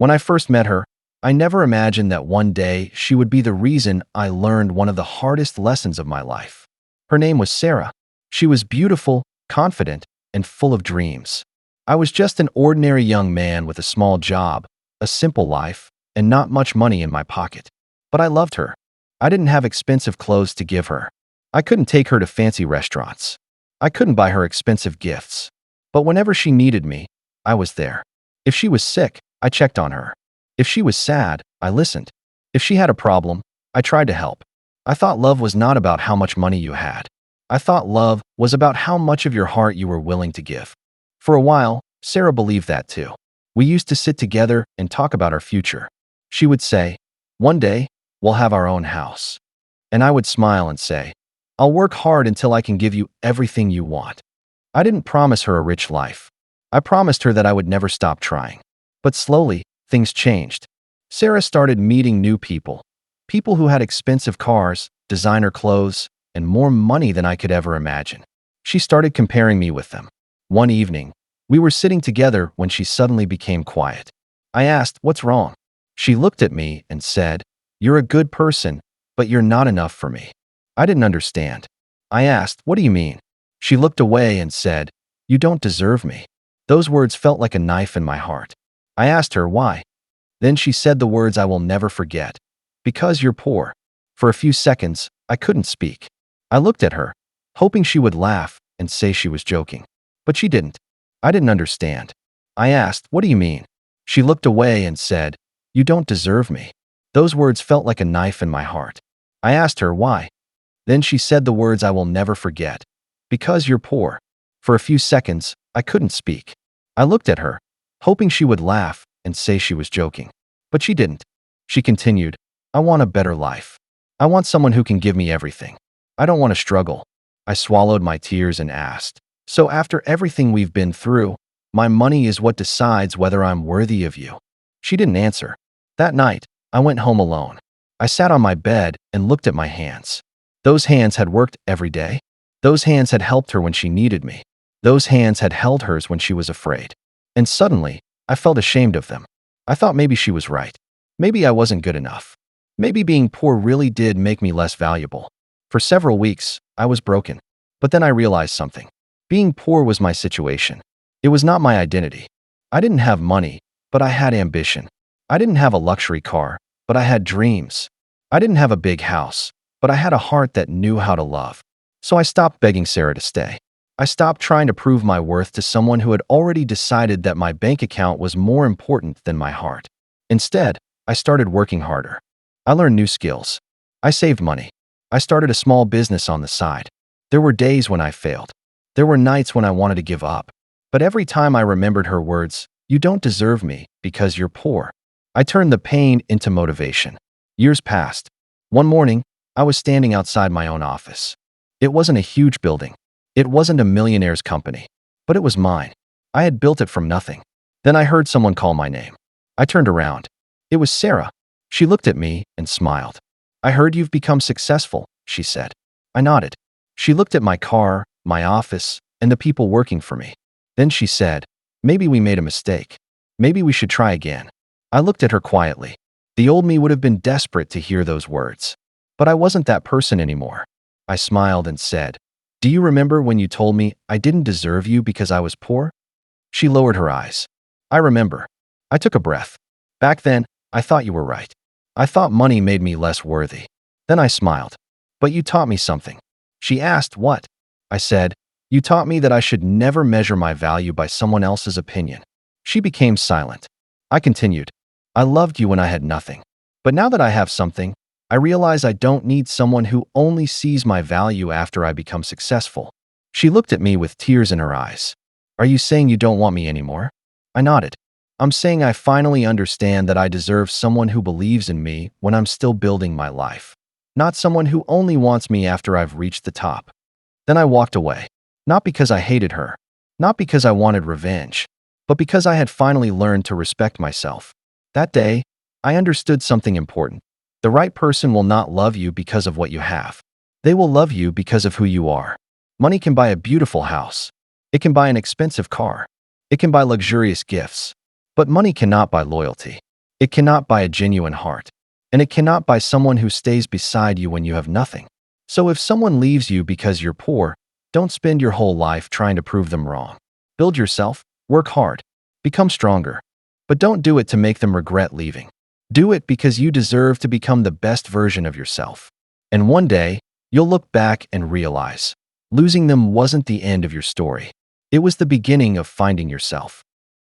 When I first met her, I never imagined that one day she would be the reason I learned one of the hardest lessons of my life. Her name was Sarah. She was beautiful, confident, and full of dreams. I was just an ordinary young man with a small job, a simple life, and not much money in my pocket. But I loved her. I didn't have expensive clothes to give her. I couldn't take her to fancy restaurants. I couldn't buy her expensive gifts. But whenever she needed me, I was there. If she was sick, I checked on her. If she was sad, I listened. If she had a problem, I tried to help. I thought love was not about how much money you had. I thought love was about how much of your heart you were willing to give. For a while, Sarah believed that too. We used to sit together and talk about our future. She would say, "One day, we'll have our own house." And I would smile and say, "I'll work hard until I can give you everything you want." I didn't promise her a rich life. I promised her that I would never stop trying. But slowly, things changed. Sarah started meeting new people. People who had expensive cars, designer clothes, and more money than I could ever imagine. She started comparing me with them. One evening, we were sitting together when she suddenly became quiet. I asked, "What's wrong?" She looked at me and said, "You're a good person, but you're not enough for me." I didn't understand. I asked, "What do you mean?" She looked away and said, "You don't deserve me." Those words felt like a knife in my heart. I asked her why. Then she said the words I will never forget. "Because you're poor." For a few seconds, I couldn't speak. I looked at her, hoping she would laugh and say she was joking. But she didn't. I didn't understand. I asked, "What do you mean?" She looked away and said, "You don't deserve me." Those words felt like a knife in my heart. I asked her why. Then she said the words I will never forget. "Because you're poor." For a few seconds, I couldn't speak. I looked at her, hoping she would laugh and say she was joking. But she didn't. She continued, "I want a better life. I want someone who can give me everything. I don't want to struggle." I swallowed my tears and asked, "So after everything we've been through, my money is what decides whether I'm worthy of you?" She didn't answer. That night, I went home alone. I sat on my bed and looked at my hands. Those hands had worked every day. Those hands had helped her when she needed me. Those hands had held hers when she was afraid. And suddenly, I felt ashamed of them. I thought maybe she was right. Maybe I wasn't good enough. Maybe being poor really did make me less valuable. For several weeks, I was broken. But then I realized something. Being poor was my situation. It was not my identity. I didn't have money, but I had ambition. I didn't have a luxury car, but I had dreams. I didn't have a big house, but I had a heart that knew how to love. So I stopped begging Sarah to stay. I stopped trying to prove my worth to someone who had already decided that my bank account was more important than my heart. Instead, I started working harder. I learned new skills. I saved money. I started a small business on the side. There were days when I failed. There were nights when I wanted to give up. But every time I remembered her words, "You don't deserve me because you're poor," I turned the pain into motivation. Years passed. One morning, I was standing outside my own office. It wasn't a huge building. It wasn't a millionaire's company, but it was mine. I had built it from nothing. Then I heard someone call my name. I turned around. It was Sarah. She looked at me and smiled. "I heard you've become successful," she said. I nodded. She looked at my car, my office, and the people working for me. Then she said, "Maybe we made a mistake. Maybe we should try again." I looked at her quietly. The old me would have been desperate to hear those words. But I wasn't that person anymore. I smiled and said, "Do you remember when you told me I didn't deserve you because I was poor?" She lowered her eyes. "I remember." I took a breath. "Back then, I thought you were right. I thought money made me less worthy." Then I smiled. "But you taught me something." She asked, "What?" I said, "You taught me that I should never measure my value by someone else's opinion." She became silent. I continued, "I loved you when I had nothing. But now that I have something, I realize I don't need someone who only sees my value after I become successful." She looked at me with tears in her eyes. "Are you saying you don't want me anymore?" I nodded. "I'm saying I finally understand that I deserve someone who believes in me when I'm still building my life, not someone who only wants me after I've reached the top." Then I walked away, not because I hated her, not because I wanted revenge, but because I had finally learned to respect myself. That day, I understood something important. The right person will not love you because of what you have. They will love you because of who you are. Money can buy a beautiful house. It can buy an expensive car. It can buy luxurious gifts. But money cannot buy loyalty. It cannot buy a genuine heart. And it cannot buy someone who stays beside you when you have nothing. So if someone leaves you because you're poor, don't spend your whole life trying to prove them wrong. Build yourself, work hard, become stronger. But don't do it to make them regret leaving. Do it because you deserve to become the best version of yourself. And one day, you'll look back and realize, losing them wasn't the end of your story. It was the beginning of finding yourself.